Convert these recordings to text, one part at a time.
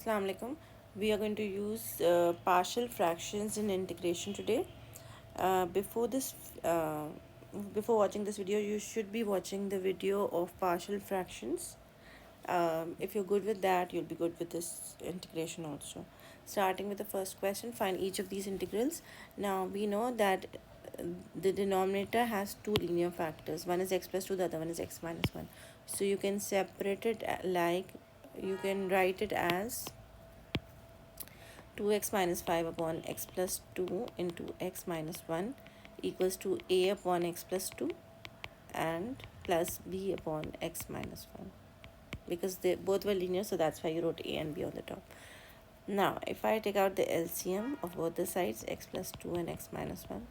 Assalamu alaikum. We are going to use partial fractions in integration today. Before this, before watching this video, you should be watching the video of partial fractions. If you're good with that, you'll be good with this integration also. Starting with the first question, find each of these integrals. Now we know that the denominator has two linear factors. One is x plus 2, the other one is x minus 1. So you can separate it like, you can write it as 2x minus 5 upon x plus 2 into x minus 1 equals to a upon x plus 2 and plus b upon x minus 1, because they both were linear, so that's why you wrote a and b on the top. Now if I take out the LCM of both the sides, x plus 2 and x minus 1,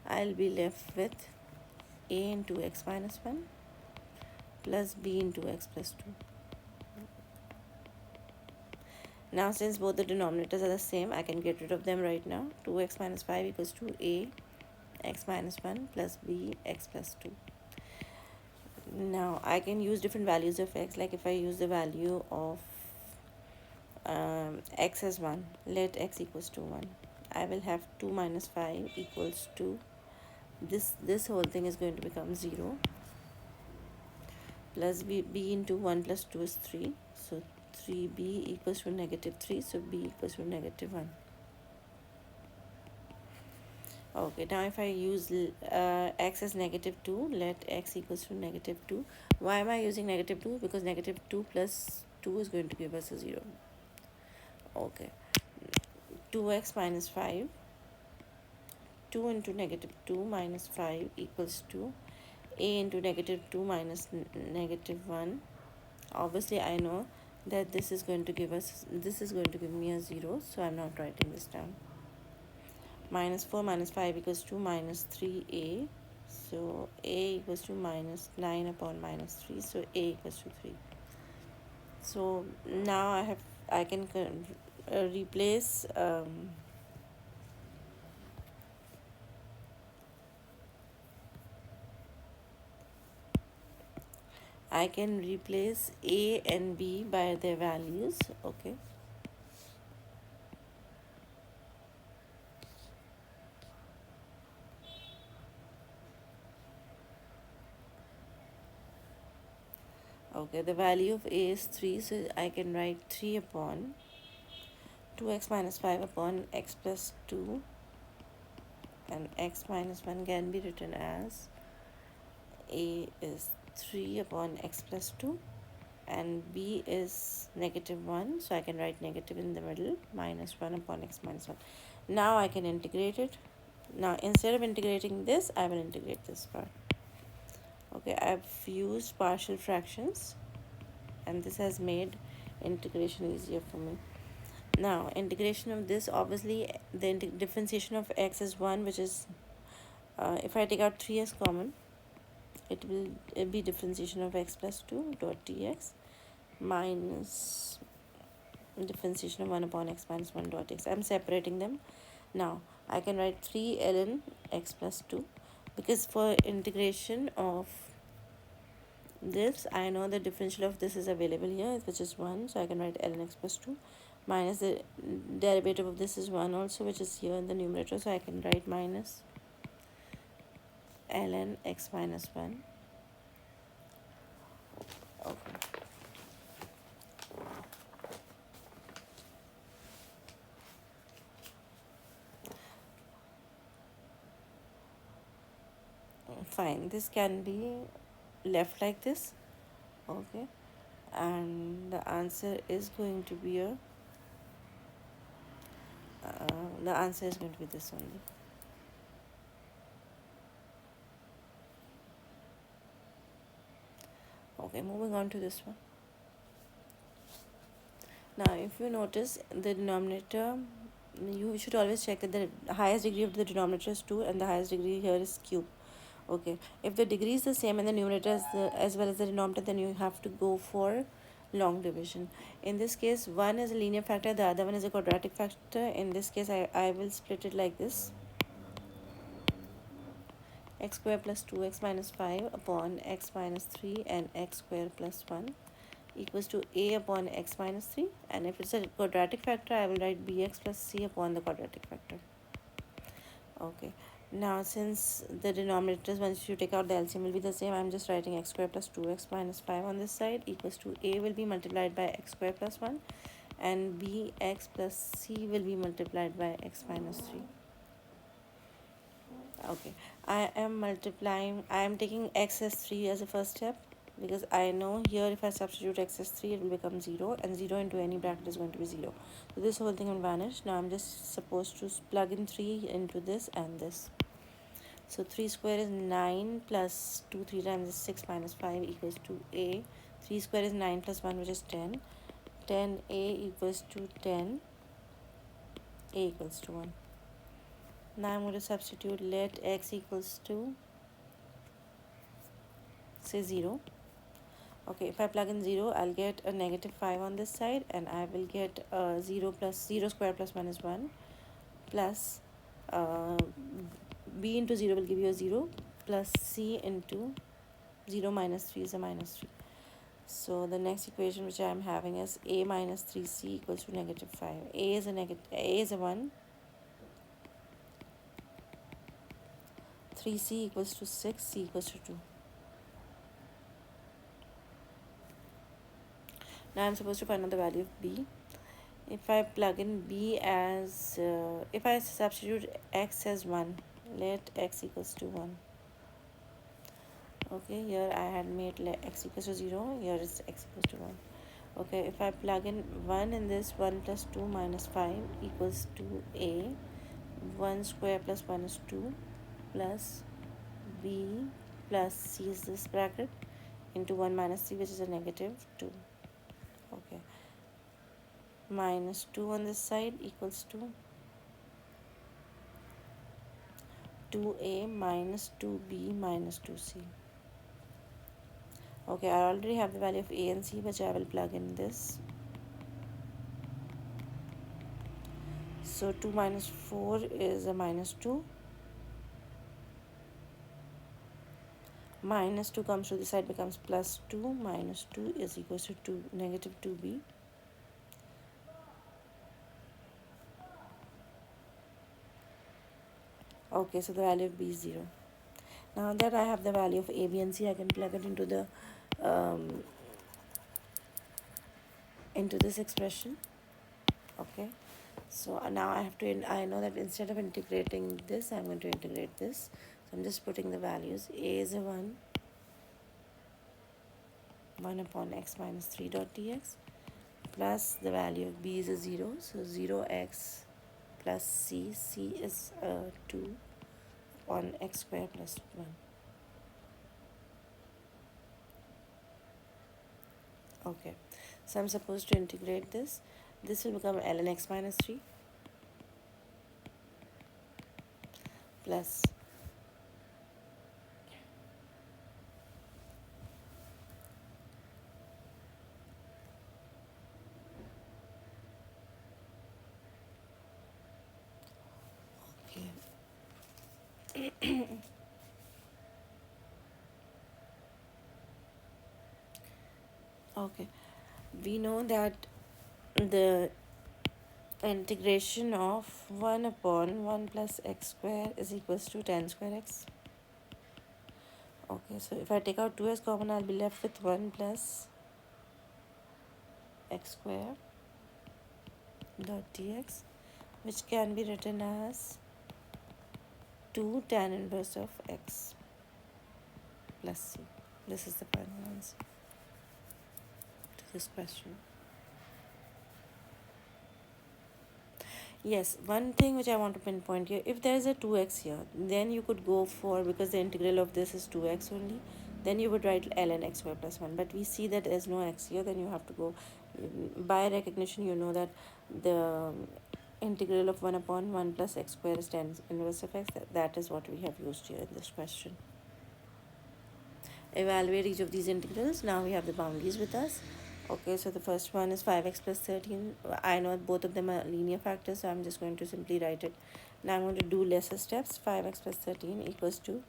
I'll be left with a into x minus 1 plus b into x plus 2. Now since both the denominators are the same, I can get rid of them right now. 2x minus 5 equals to a x minus 1 plus b x plus 2. Now I can use different values of x. Like if I use the value of x as 1, let x equals to 1, I will have 2 minus 5 equals to this whole thing is going to become 0 plus b into 1 plus 2 is 3, so 3b equals to negative 3, so b equals to negative 1. Okay, now if I use x as negative 2, let x equals to negative 2. Why am I using negative 2? Because negative 2 plus 2 is going to give us a 0. Okay, 2x minus 5, 2 into negative 2 minus 5 equals to a into negative 2 minus negative 1. Obviously I know that this is going to give me a 0, so I'm not writing this down. Minus 4 minus 5 equals to minus 3a, so a equals to minus 9 upon minus 3, so a equals to 3. So now I can replace I can replace a and b by their values. Okay, okay, the value of a is 3, so I can write 3 upon 2x minus 5 upon x plus 2, and x minus 1 can be written as a is 3 upon x plus 2 and b is negative 1, so I can write negative in the middle, minus 1 upon x minus 1. Now I can integrate it. Now instead of integrating this, I will integrate this part. Okay, I've used partial fractions and this has made integration easier for me. Now integration of this, obviously the differentiation of x is 1, which is if I take out 3 as common, it will be differentiation of x plus 2 dot dx minus differentiation of 1 upon x minus 1 dot x. I'm separating them. Now I can write 3 ln x plus 2, because for integration of this, I know the differential of this is available here, which is 1, so I can write ln x plus 2 minus the derivative of this is 1 also, which is here in the numerator, so I can write minus ln x minus 1. Okay. Fine, this can be left like this. Okay, and the answer is going to be the answer is going to be this only. Okay, moving on to this one. Now if you notice the denominator, you should always check that the highest degree of the denominator is 2 and the highest degree here is cube. Okay, if the degree is the same in the numerator as well as the denominator, then you have to go for long division. In this case, one is a linear factor, the other one is a quadratic factor. In this case, I will split it like this: x square plus 2x minus 5 upon x minus 3 and x square plus 1 equals to a upon x minus 3, and if it's a quadratic factor, I will write bx plus c upon the quadratic factor. Okay, now since the denominators, once you take out the LCM, will be the same, I'm just writing x square plus 2x minus 5 on this side equals to a will be multiplied by x square plus 1, and bx plus c will be multiplied by x minus 3. Okay, I am taking x as 3 as a first step, because I know here if I substitute x as 3, it will become 0, and 0 into any bracket is going to be 0. So this whole thing will vanish. Now I'm just supposed to plug in 3 into this and this. So 3 square is 9 plus 2, 3 times is 6 minus 5 equals to a. 3 square is 9 plus 1, which is 10. 10a equals to 10. A equals to 1. Now I'm going to substitute let x equals to, say, 0. Okay, if I plug in 0, I'll get a negative 5 on this side, and I will get 0 plus 0 square plus 1 is 1, plus uh, b into 0 will give you a 0, plus c into 0 minus 3 is a minus 3. So the next equation which I am having is a minus 3c equals to negative 5. A is a 1. 3c equals to 6, c equals to 2. Now I'm supposed to find out the value of b. If I plug in b as, if I substitute x as 1, let x equals to 1. Okay, here I had made let x equals to 0, here is x equals to 1. Okay, if I plug in 1 in this, 1 plus 2 minus 5 equals to a. 1 square plus 1 is 2, plus b plus c is this bracket, into 1 minus c, which is a negative 2. Okay, minus 2 on this side equals to 2a minus 2b minus 2c. Okay, I already have the value of a and c, which I will plug in this. So 2 minus 4 is a minus 2. Minus 2 comes to this side, becomes plus 2. Minus 2 is equals to 2, negative 2b. Okay, so the value of b is 0. Now that I have the value of a, b and c, I can plug it into the into this expression. Okay, so now I know that instead of integrating this, I'm going to integrate this. So I'm just putting the values. A is a 1 upon x minus 3 dot dx, plus the value of b is a 0, so 0x plus c. C is 2 on x square plus 1. Okay, so I'm supposed to integrate this. This will become ln x minus 3 plus okay, we know that the integration of 1 upon 1 plus x square is equals to 10 square x. Okay, so if I take out 2x common, I'll be left with 1 plus x square dot dx, which can be written as 2 tan inverse of x plus c. This is the final answer to this question. Yes, one thing which I want to pinpoint here, if there is a 2x here, then you could go for, because the integral of this is 2x only, then you would write ln x square plus 1. But we see that there's no x here, then you have to go, by recognition, you know that the integral of 1 upon 1 plus x square is 10 inverse of x. That is what we have used here in this question. Evaluate each of these integrals. Now we have the boundaries with us. Okay, so the first one is 5x plus 13. I know both of them are linear factors, so I'm just going to simply write it. Now I'm going to do lesser steps. 5x plus 13 equals to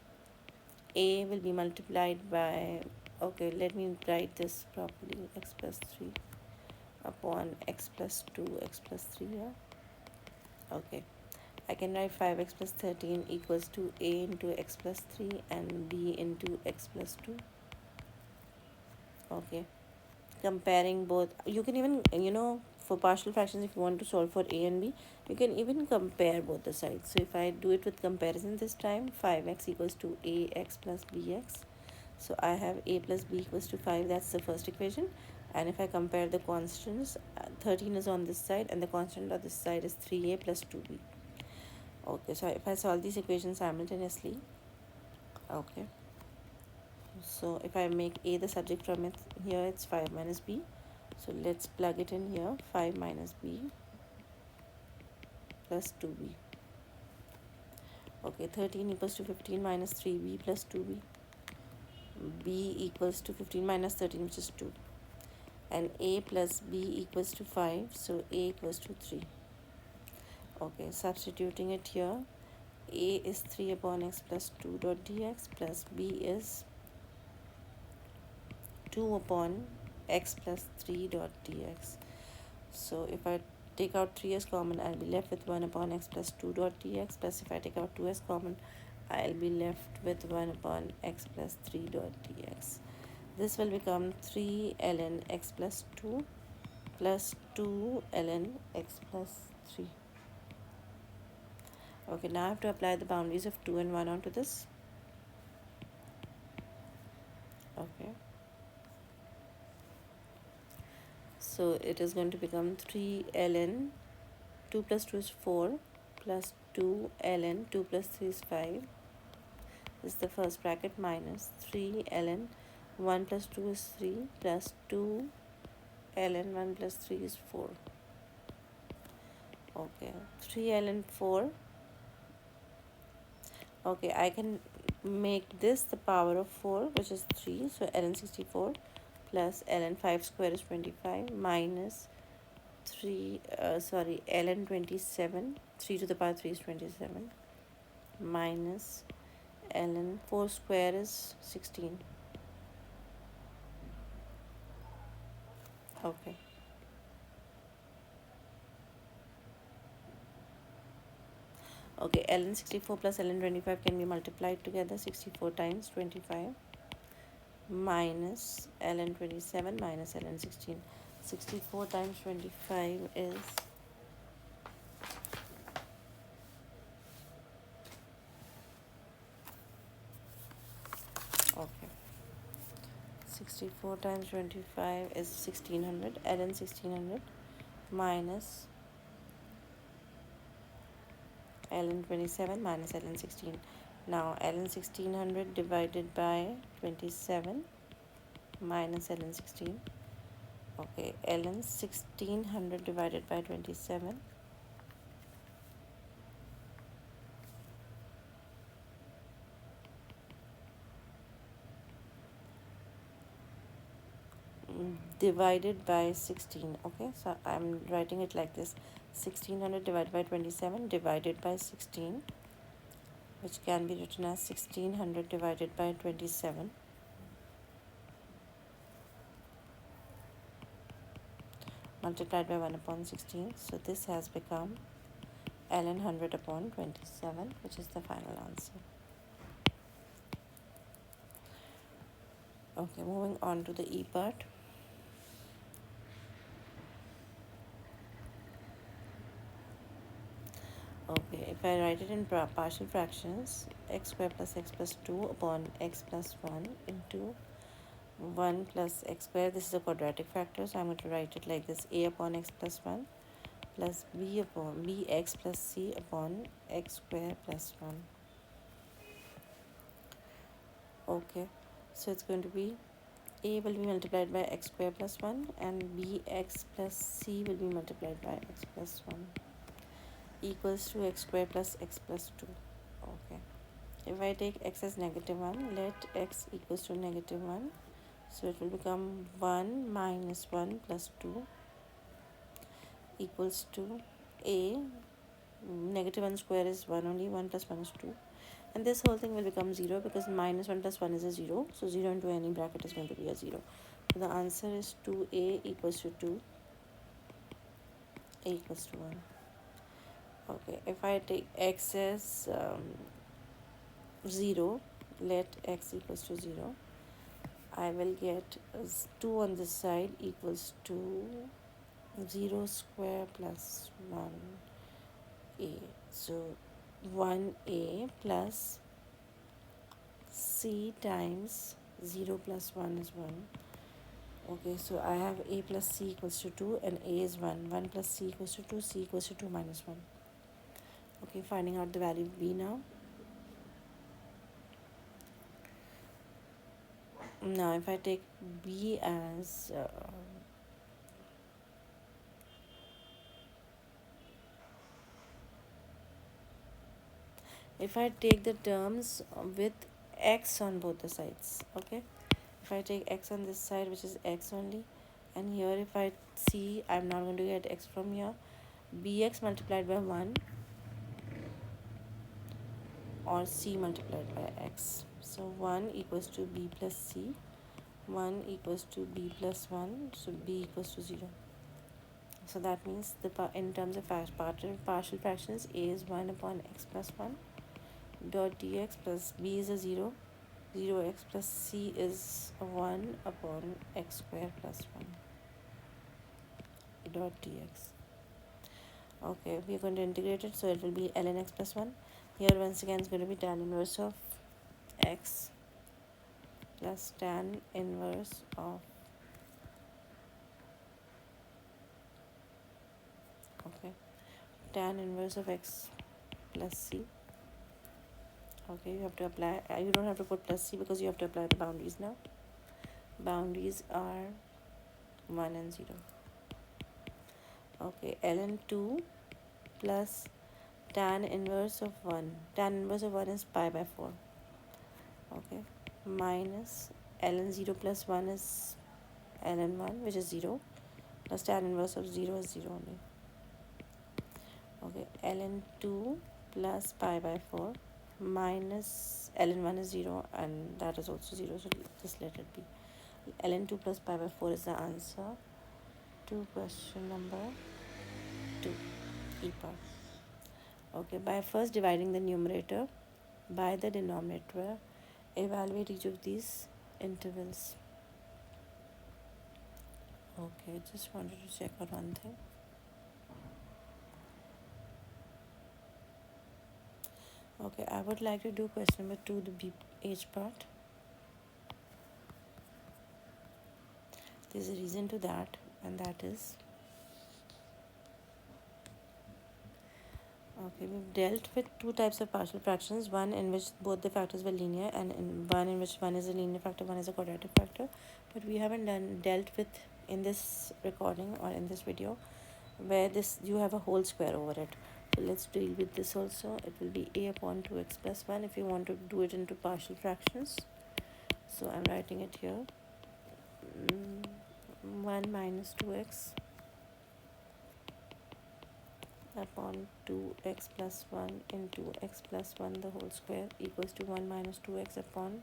a will be multiplied by Okay, let me write this properly. X plus 3 upon x plus 2 x plus 3, yeah. Okay, I can write 5x plus 13 equals to a into x plus 3 and b into x plus 2. Okay, comparing both, you can even, for partial fractions, if you want to solve for a and b, you can even compare both the sides. So if I do it with comparison this time, 5x equals to ax plus bx. So I have a plus b equals to 5. That's the first equation. And if I compare the constants, 13 is on this side and the constant on this side is 3a plus 2b. Okay, so if I solve these equations simultaneously, okay, so if I make a the subject from it, here it's 5 minus b. So let's plug it in here. 5 minus b plus 2b. Okay, 13 equals to 15 minus 3b plus 2b. b equals to 15 minus 13, which is 2. And a plus b equals to 5, so a equals to 3. Okay, substituting it here, a is 3 upon x plus 2 dot dx plus b is 2 upon x plus 3 dot dx. So if I take out 3 as common, I'll be left with 1 upon x plus 2 dot dx, plus if I take out 2 as common, I'll be left with 1 upon x plus 3 dot dx. This will become 3 ln x plus 2 plus 2 ln x plus 3. Okay, now I have to apply the boundaries of 2 and 1 onto this. Okay, so it is going to become 3 ln 2 plus 2 is 4 plus 2 ln 2 plus 3 is 5. This is the first bracket minus 3 ln 1 plus 2 is 3 plus 2 ln 1 plus 3 is 4. Okay, 3 ln 4. Okay, I can make this the power of 4, which is 3. So ln 64 plus ln 5 square is 25 minus 3, ln 27. 3 to the power 3 is 27 minus ln 4 square is 16. Okay. Okay, ln 64 plus ln 25 can be multiplied together. 64 times 25 minus ln 27 minus ln 16. 64 times 25 is, okay, 64 times 25 is 1600. ln 1600 minus ln 27 minus ln 16. Now ln 1600 divided by 27 minus ln 16. Okay, ln 1600 divided by 27. Divided by 16. Okay, so I'm writing it like this: 1600 divided by 27 divided by 16, which can be written as 1600 divided by 27 multiplied by 1 upon 16. So this has become ln 100 upon 27, which is the final answer. Okay, moving on to the E part. Okay, if I write it in partial fractions, x square plus x plus 2 upon x plus 1 into 1 plus x square. This is a quadratic factor, so I'm going to write it like this: a upon x plus 1 plus b upon bx plus c upon x square plus 1. Okay, so it's going to be a will be multiplied by x square plus 1 and bx plus c will be multiplied by x plus 1 equals to x square plus x plus 2. Okay, if I take x as negative 1, let x equals to negative 1. So it will become 1 minus 1 plus 2 equals to a, negative 1 square is 1 only, 1 plus 1 is 2. and this whole thing will become 0 because minus 1 plus 1 is a 0, so 0 into any bracket is going to be a 0. So the answer is 2a equals to 2, a equals to 1. Okay, if I take x as 0, let x equals to 0, I will get 2 on this side equals to 0 square plus 1a. So 1a plus c times 0 plus 1 is 1. Okay, so I have a plus c equals to 2 and a is 1. 1 plus c equals to 2, c equals to 2 minus 1. Okay, finding out the value of b now. Now if I take b as if I take the terms with x on both the sides, okay, if I take x on this side, which is x only, and here if I see, I'm not going to get x from here, bx multiplied by 1 or c multiplied by x. So 1 equals to b plus c, 1 equals to b plus 1, so b equals to 0. So that means in terms of partial fractions, a is 1 upon x plus 1 dot dx plus b is a 0, 0x plus c is 1 upon x square plus 1 dot dx. Okay, we are going to integrate it, so it will be ln x plus 1. Here once again is going to be tan inverse of x plus tan inverse of, okay, tan inverse of x plus c. Okay, you have to apply, you don't have to put plus c because you have to apply the boundaries now. Boundaries are 1 and 0. Okay, ln 2 plus tan inverse of 1. Tan inverse of 1 is pi by 4. Okay, minus ln 0 plus 1 is ln 1, which is 0, plus tan inverse of 0 is 0 only. Okay, ln 2 plus pi by 4 minus ln 1 is 0 and that is also 0, so just let it be. ln 2 plus pi by 4 is the answer to question number 2, E part. Okay, by first dividing the numerator by the denominator, evaluate each of these intervals. Okay, just wanted to check on one thing. Okay, I would like to do question number 2, the B H part. There's a reason to that, and that is, okay, we've dealt with two types of partial fractions, one in which both the factors were linear and one in which one is a linear factor, one is a quadratic factor, but we haven't dealt with in this recording or in this video where this you have a whole square over it. So let's deal with this also. It will be a upon 2x plus 1 if you want to do it into partial fractions. So I'm writing it here. 1 minus 2x upon 2x plus 1 into x plus 1 the whole square equals to 1 minus 2x upon,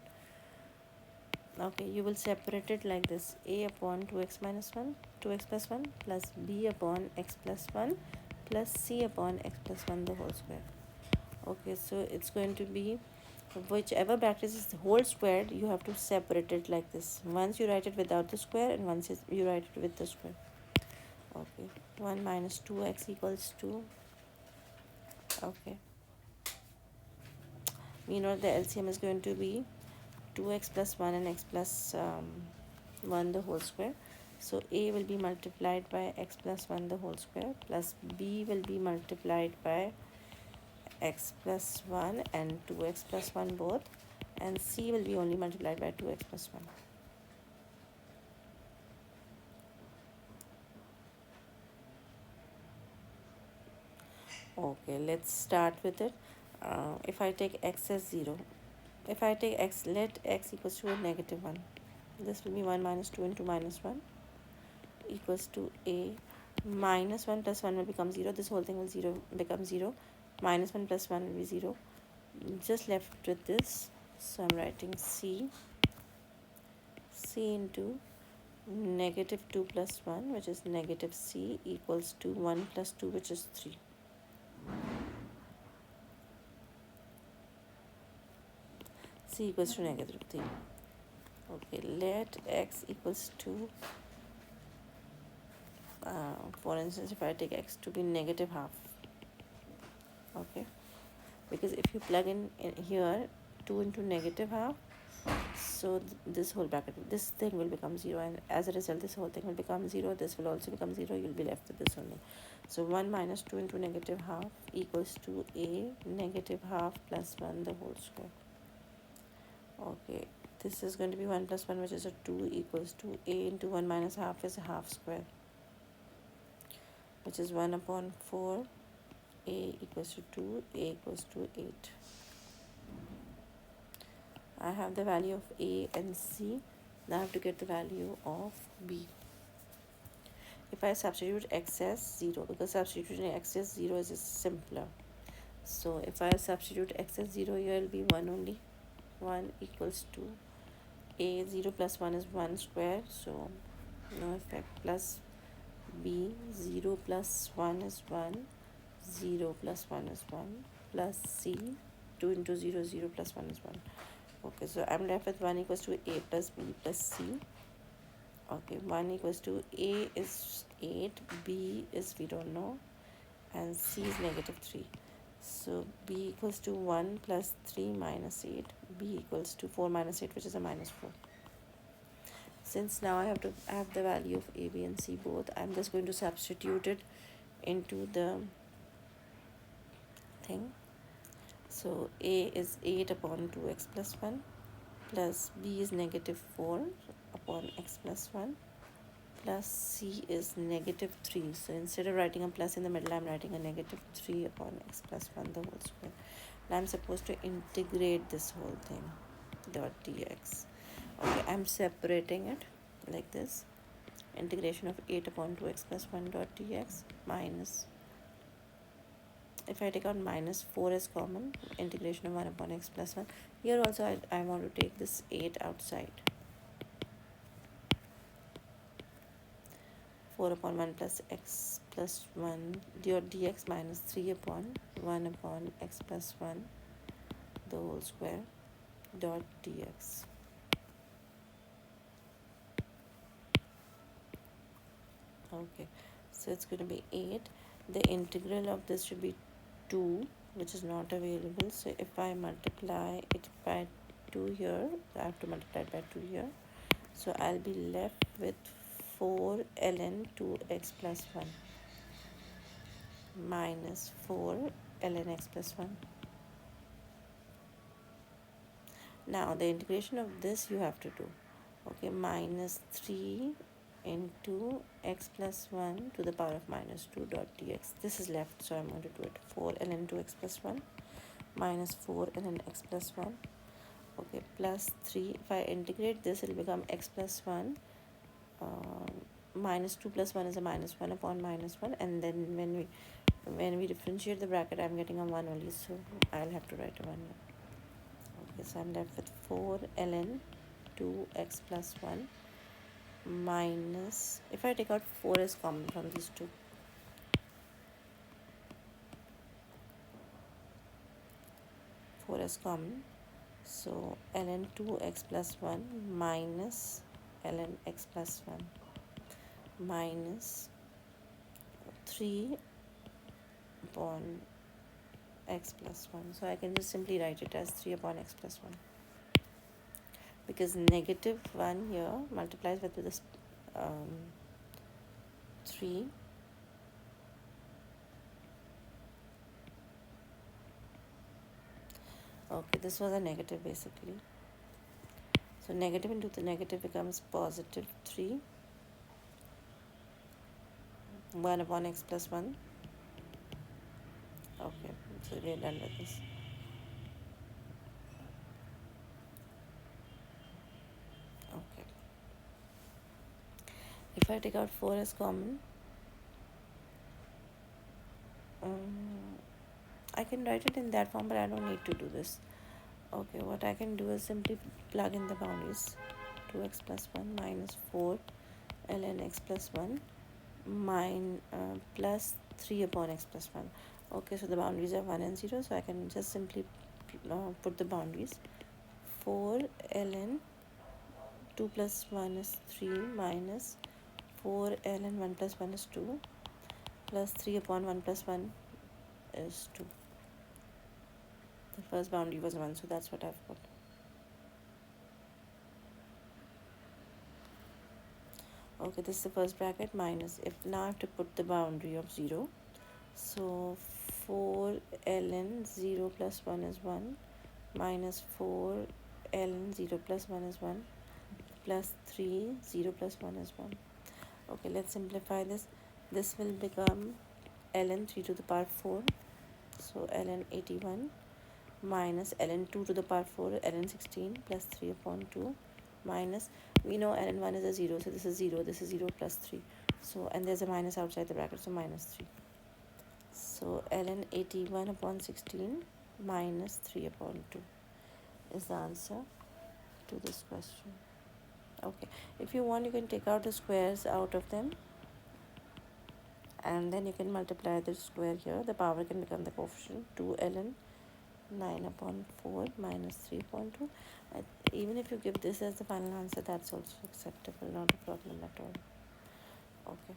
okay, you will separate it like this: a upon 2x minus 1, 2x plus 1 plus b upon x plus 1 plus c upon x plus 1 the whole square. Okay, so it's going to be whichever bracket is the whole squared, you have to separate it like this. Once you write it without the square and once you write it with the square. Okay, 1 minus 2x equals to, okay, we know the LCM is going to be 2x plus 1 and x plus 1 the whole square. So a will be multiplied by x plus 1 the whole square plus b will be multiplied by x plus 1 and 2x plus 1 both, and c will be only multiplied by 2x plus 1. Okay, let's start with it. If I take x as 0, if I take x, let x equals to a negative 1. This will be 1 minus 2 into minus 1 equals to a minus 1 plus 1 will become 0. This whole thing will become 0. Minus 1 plus 1 will be 0. just left with this, so I'm writing c into negative 2 plus 1, which is negative c, equals to 1 plus 2, which is 3. C equals to negative 3. Okay, let x equals to, for instance, if I take x to be negative half, okay, because if you plug in here 2 into negative half, so this whole bracket, this thing will become 0, and as a result this whole thing will become 0, this will also become 0, you'll be left with this only. So 1 minus 2 into negative half equals to a negative half plus 1 the whole square. Okay, this is going to be 1 plus 1, which is a 2, equals to a into 1 minus half is a half square, which is 1 upon 4. A equals to 2, a equals to 8. I have the value of a and c. Now I have to get the value of b. If I substitute x as 0, because substituting x as 0 is simpler. So if I substitute x as 0, here will be 1 only. 1 equals to a, 0 plus 1 is 1 square, so no effect, plus b, 0 plus 1 is 1, 0 plus 1 is 1, plus c, 2 into 0, 0 plus 1 is 1. Okay, so I'm left with 1 equals to a plus b plus c. Okay, 1 equals to a is 8, b is we don't know, and c is negative 3. So b equals to 1 plus 3 minus 8, b equals to 4 minus 8, which is a minus 4. Since now I have to have the value of a, b and c both, I'm just going to substitute it into the thing. So a is 8 upon 2x plus 1, plus b is negative 4 upon x plus 1, plus c is negative 3. So instead of writing a plus in the middle, I'm writing a negative 3 upon x plus 1 the whole square. And I'm supposed to integrate this whole thing, dot dx. Okay, I'm separating it like this. Integration of 8 upon 2x plus 1 dot dx minus, if I take out minus 4 as common, integration of 1 upon x plus 1. Here also I want to take this 8 outside. 4 upon 1 plus x plus 1 dot dx minus 3 upon 1 upon x plus 1 the whole square dot dx. Okay, so it's going to be 8. The integral of this should be 2, which is not available. So if I multiply it by 2 here, I have to multiply it by 2 here. So I'll be left with 4 ln 2x plus 1 minus 4 ln x plus 1. Now the integration of this you have to do. Okay, minus 3 into x plus 1 to the power of minus 2 dot dx. This is left, so I'm going to do it. 4 ln 2x plus 1 minus 4 ln x plus 1. Okay, plus 3. If I integrate this, it will become x plus 1. Minus 2 plus 1 is a minus 1 upon minus 1. And then when we differentiate the bracket, I'm getting a 1 only. So I'll have to write a 1 now. Okay, so I'm left with 4 ln 2x plus 1 minus, if I take out 4 as common from these two, 4 as common, so ln 2x plus 1 minus ln x plus 1 minus 3 upon x plus 1. So I can just simply write it as 3 upon x plus 1, because negative 1 here multiplies with this 3. Okay, this was a negative basically. So negative into the negative becomes positive 3. 1 upon x plus 1. Okay, so we're done with this. Okay. If I take out 4 as common, I I can write it in that form, but I don't need to do this. Okay, what I can do is simply plug in the boundaries. 2x plus 1 minus 4 ln x plus 1 plus 3 upon x plus 1. Okay, so the boundaries are 1 and 0, so I can just simply put the boundaries. 4 ln 2 plus 1 is 3 minus 4 ln 1 plus 1 is 2 plus 3 upon 1 plus 1 is 2. The first boundary was 1, so that's what I've put. Okay, this is the first bracket minus. If now I have to put the boundary of 0, so 4 ln 0 plus 1 is 1 minus 4 ln 0 plus 1 is 1 plus 3 0 plus 1 is 1. Okay, let's simplify this. This will become ln 3 to the power 4, so ln 81 minus ln 2 to the power 4 ln 16 plus 3 upon 2 minus, we know ln 1 is a 0, so this is 0, this is 0 plus 3, so and there's a minus outside the bracket, so minus 3. So ln 81 upon 16 minus 3 upon 2 is the answer to this question. Okay, if you want, you can take out the squares out of them, and then you can multiply the square here. The power can become the coefficient. 2 ln 9 upon 4 minus 3 upon 2. Even if you give this as the final answer, that's also acceptable, not a problem at all. Okay,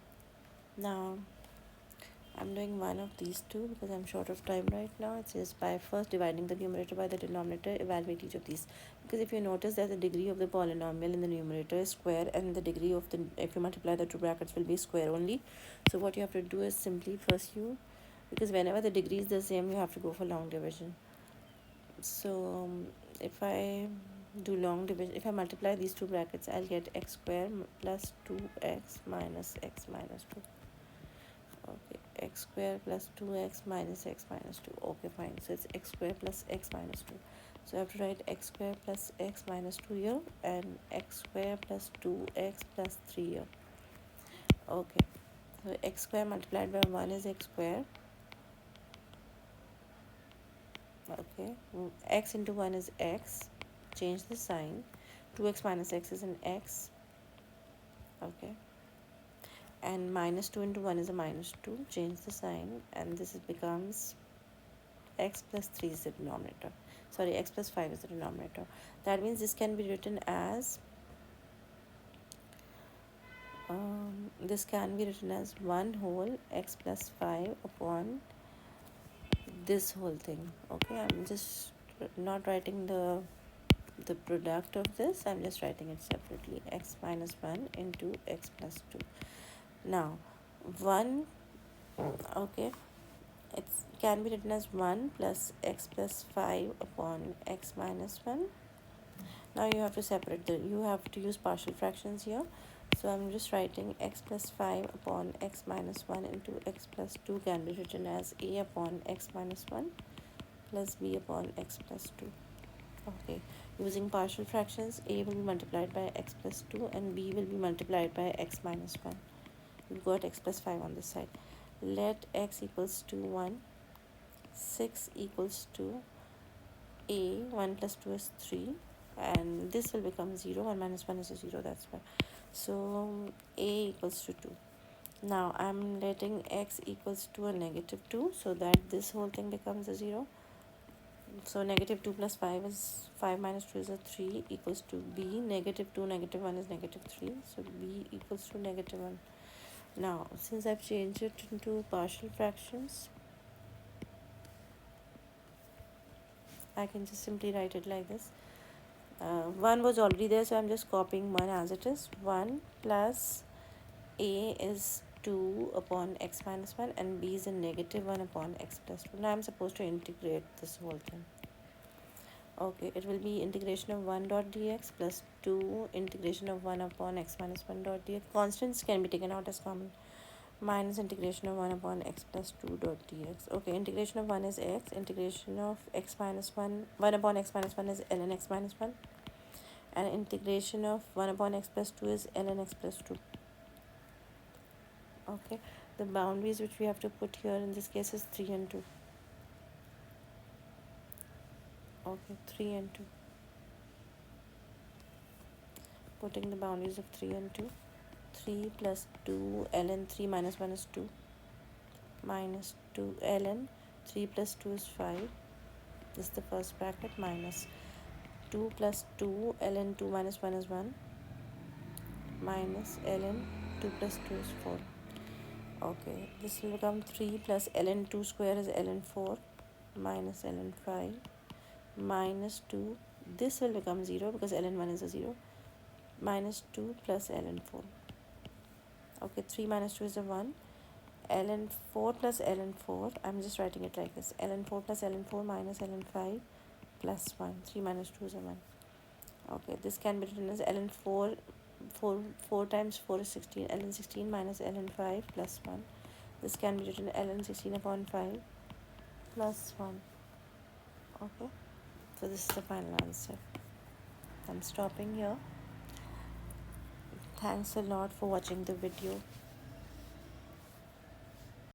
now I'm doing one of these two because I'm short of time right now. It says by first dividing the numerator by the denominator, evaluate each of these. Because if you notice that the degree of the polynomial in the numerator is square, and the degree of the, if you multiply the two brackets, will be square only. So what you have to do is simply first because whenever the degree is the same, you have to go for long division. So if I do long division, if I multiply these two brackets, I'll get x square plus 2x minus x minus 2. Okay, x square plus 2x minus x minus 2. Okay, fine. So it's x square plus x minus 2. So I have to write x square plus x minus 2 here and x square plus 2x plus 3 here. Okay, so x square multiplied by 1 is x square. Okay, x into 1 is x. Change the sign. 2x minus x is an x. Okay, and minus 2 into 1 is a minus 2. Change the sign, and this becomes x plus 3 is the denominator. Sorry, x plus 5 is the denominator. That means this can be written as 1 whole x plus 5 upon this whole thing. Okay, I'm just not writing the product of this, I'm just writing it separately. X minus 1 into x plus 2. Now 1, okay, it can be written as 1 plus x plus 5 upon x minus 1. Now you have to separate you have to use partial fractions here. So I'm just writing x plus 5 upon x minus 1 into x plus 2 can be written as a upon x minus 1 plus b upon x plus 2. Okay, using partial fractions, a will be multiplied by x plus 2 and b will be multiplied by x minus 1. We've got x plus 5 on this side. Let x equals to 1, 6 equals to a, 1 plus 2 is 3, and this will become 0. 1 minus 1 is a 0, that's why. So a equals to 2. Now I'm letting x equals to a negative 2 so that this whole thing becomes a 0. So negative 2 plus 5 is 5 minus 2 is a 3 equals to b. Negative 2 negative 1 is negative 3. So b equals to negative 1. Now since I've changed it into partial fractions, I can just simply write it like this. 1 was already there, so I'm just copying 1 as it is. 1 plus a is 2 upon x minus 1 and b is a negative 1 upon x plus 2. Now I'm supposed to integrate this whole thing. Okay, it will be integration of 1 dot dx plus 2 integration of 1 upon x minus 1 dot dx. Constants can be taken out as common. Minus integration of 1 upon x plus 2 dot dx. Okay, integration of 1 is x. Integration of x minus 1, 1 upon x minus 1 is ln x minus 1. And integration of 1 upon x plus 2 is ln x plus 2. Okay, the boundaries which we have to put here in this case is 3 and 2. Okay, 3 and 2. Putting the boundaries of 3 and 2. 3 plus 2 ln 3 minus 1 is 2 minus 2 ln 3 plus 2 is 5. This is the first bracket minus 2 plus 2 ln 2 minus 1 is 1 minus ln 2 plus 2 is 4. Okay, this will become 3 plus ln 2 square is ln 4 minus ln 5 minus 2. This will become 0 because ln 1 is a 0 minus 2 plus ln 4. Okay, 3 minus 2 is a 1. ln 4 plus ln 4, I'm just writing it like this, ln 4 plus ln 4 minus ln 5 plus 1. 3 minus 2 is a 1. Okay, this can be written as ln 4, 4 times 4 is 16, ln 16 minus ln 5 plus 1. This can be written ln 16 upon 5 plus 1. Okay, so this is the final answer. I'm stopping here. Thanks a lot for watching the video.